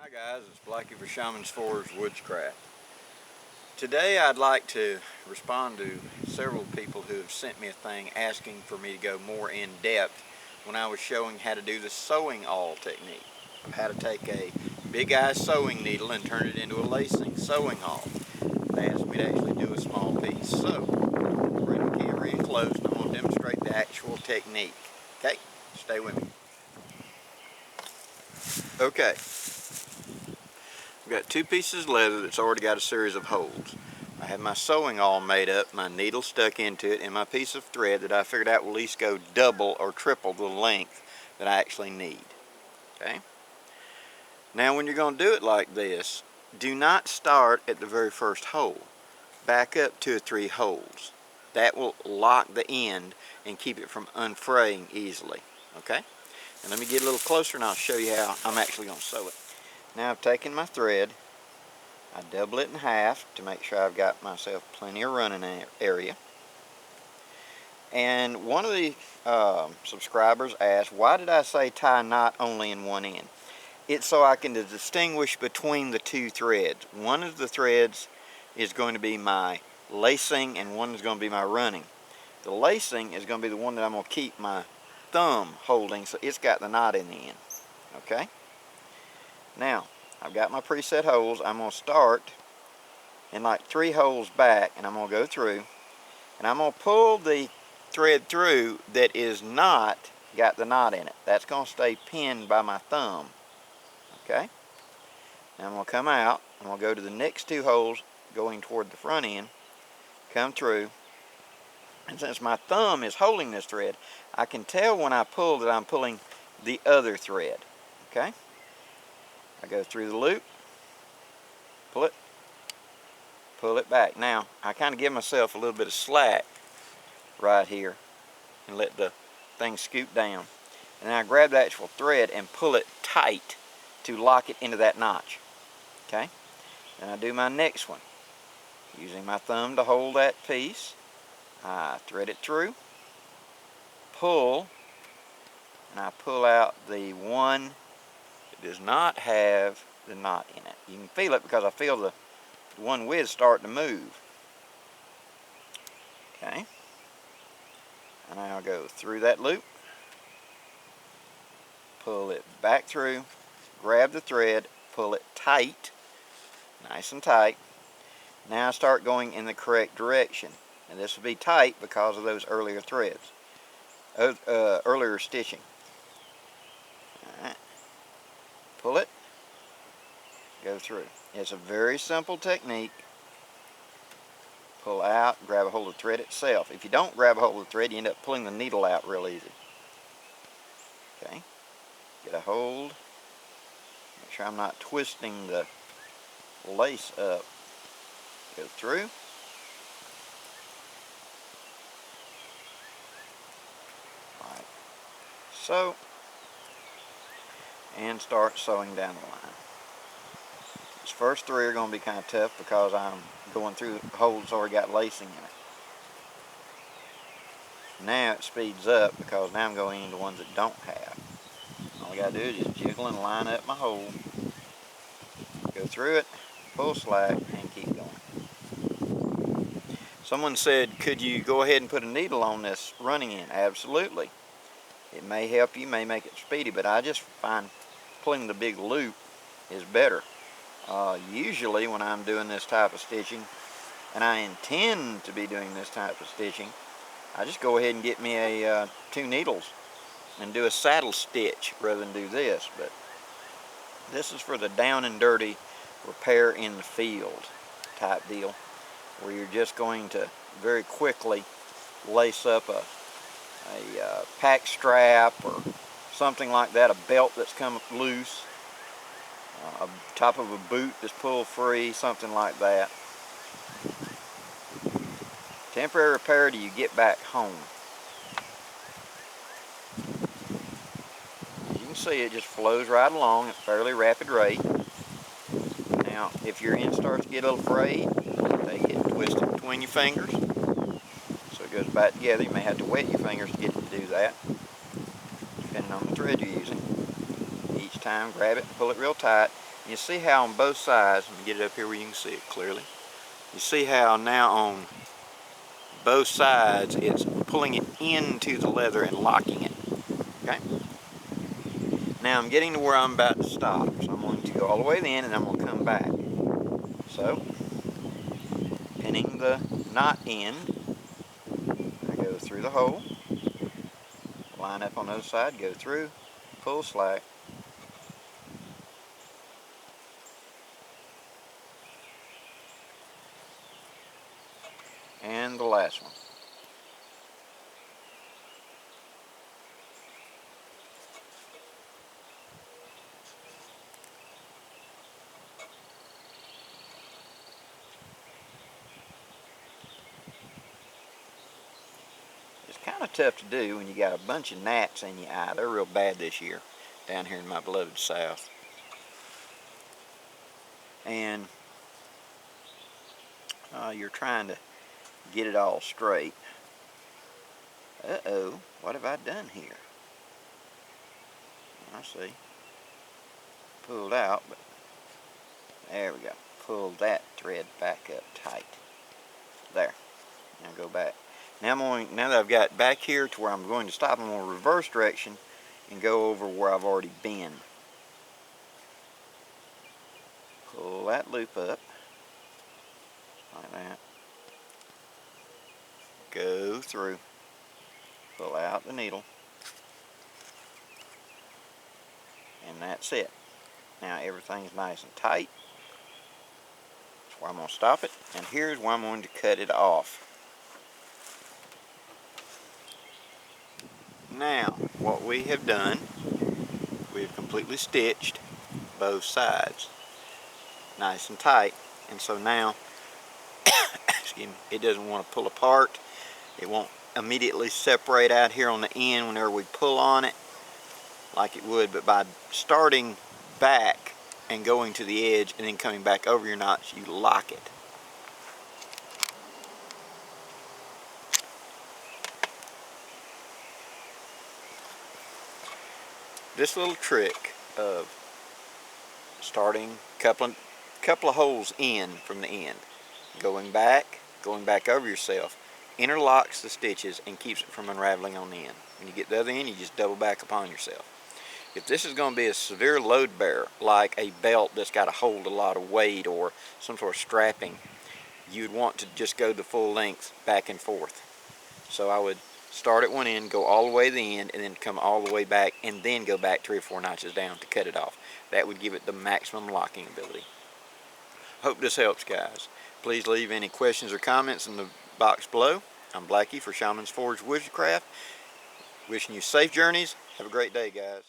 Hi guys, it's Blackie for Shaman's Forge Woodscraft. Today I'd like to respond to several people who have sent me a thing asking for me to go more in depth when I was showing how to do the sewing awl technique. How to take a big eye sewing needle and turn it into a lacing sewing awl. They asked me to actually do a small piece. So, bring the camera in close and I'm going to demonstrate the actual technique. Okay, stay with me. Okay. I've got two pieces of leather that's already got a series of holes. I have my sewing awl made up, my needle stuck into it, and my piece of thread that I figured out will at least go double or triple the length that I actually need. Okay? Now when you're going to do it like this, do not start at the very first hole. Back up 2 or 3 holes. That will lock the end and keep it from unfraying easily. Okay? And let me get a little closer and I'll show you how I'm actually going to sew it. Now I've taken my thread, I double it in half to make sure I've got myself plenty of running area. And one of the subscribers asked, why did I say tie a knot only in one end? It's so I can distinguish between the two threads. One of the threads is going to be my lacing and one is going to be my running. The lacing is going to be the one that I'm going to keep my thumb holding, so it's got the knot in the end. Okay? Now, I've got my preset holes. I'm going to start in like 3 holes back, and I'm going to go through, and I'm going to pull the thread through that is not got the knot in it. That's going to stay pinned by my thumb. Okay? Now I'm going to come out. I'm going to go to the next 2 holes going toward the front end, come through, and since my thumb is holding this thread, I can tell when I pull that I'm pulling the other thread. Okay? I go through the loop, pull it back. Now, I kind of give myself a little bit of slack right here and let the thing scoot down. And then I grab the actual thread and pull it tight to lock it into that notch. Okay? Then I do my next one. Using my thumb to hold that piece, I thread it through, pull, and I pull out the one does not have the knot in it. You can feel it because I feel the one with starting to move. Okay. And I'll go through that loop, pull it back through, grab the thread, pull it tight, nice and tight. Now I start going in the correct direction. And this will be tight because of those earlier threads, earlier stitching. Alright. Pull it, go through. It's a very simple technique. Pull out, grab a hold of the thread itself. If you don't grab a hold of the thread, you end up pulling the needle out real easy. Okay, get a hold. Make sure I'm not twisting the lace up. Go through. Like so. And start sewing down the line. These first 3 are going to be kind of tough because I'm going through holes that's already got lacing in it. Now it speeds up because now I'm going into ones that don't have. All I got to do is just jiggle and line up my hole, go through it, pull slack, and keep going. Someone said, could you go ahead and put a needle on this running end? Absolutely. It may help you, may make it speedy, but I just find pulling the big loop is better. Usually when I'm doing this type of stitching, and I intend to be doing this type of stitching, I just go ahead and get me a 2 needles and do a saddle stitch rather than do this. But this is for the down and dirty repair in the field type deal, where you're just going to very quickly lace up a pack strap or something like that, a belt that's come loose, a top of a boot that's pulled free, something like that. Temporary repair till you get back home. As you can see, it just flows right along at a fairly rapid rate. Now, if your end starts to get a little frayed, take it and twist it between your fingers so it goes back together. You may have to wet your fingers to get it to do that, depending on the thread you're using. Each time, grab it and pull it real tight. You see how on both sides, let me get it up here where you can see it clearly. You see how now on both sides it's pulling it into the leather and locking it. Okay? Now I'm getting to where I'm about to stop. So I'm going to go all the way to the end and I'm going to come back. So, pinning the knot end, I go through the hole, line up on the other side, go through, pull slack, and the last one. It's kind of tough to do when you got a bunch of gnats in your eye. They're real bad this year down here in my beloved South. And you're trying to get it all straight. Uh-oh, what have I done here? I see. Pulled out, but there we go. Pull that thread back up tight. There. Now go back. Now now that I've got back here to where I'm going to stop, I'm going to reverse direction and go over where I've already been. Pull that loop up like that. Go through. Pull out the needle. And that's it. Now everything's nice and tight. That's where I'm going to stop it. And here's where I'm going to cut it off. Now, what we have done, we've completely stitched both sides nice and tight, and so now excuse me, it doesn't want to pull apart. It won't immediately separate out here on the end whenever we pull on it like it would, but by starting back and going to the edge and then coming back over your knots, you lock it. This little trick of starting a couple of holes in from the end, going back over yourself, interlocks the stitches and keeps it from unraveling on the end. When you get to the other end, you just double back upon yourself. If this is going to be a severe load bearer, like a belt that's got to hold a lot of weight or some sort of strapping, you'd want to just go the full length back and forth. So I would start at one end, go all the way to the end, and then come all the way back, and then go back 3 or 4 notches down to cut it off. That would give it the maximum locking ability. Hope this helps, guys. Please leave any questions or comments in the box below. I'm Blackie for Shaman's Forge Woodcraft. Wishing you safe journeys. Have a great day, guys.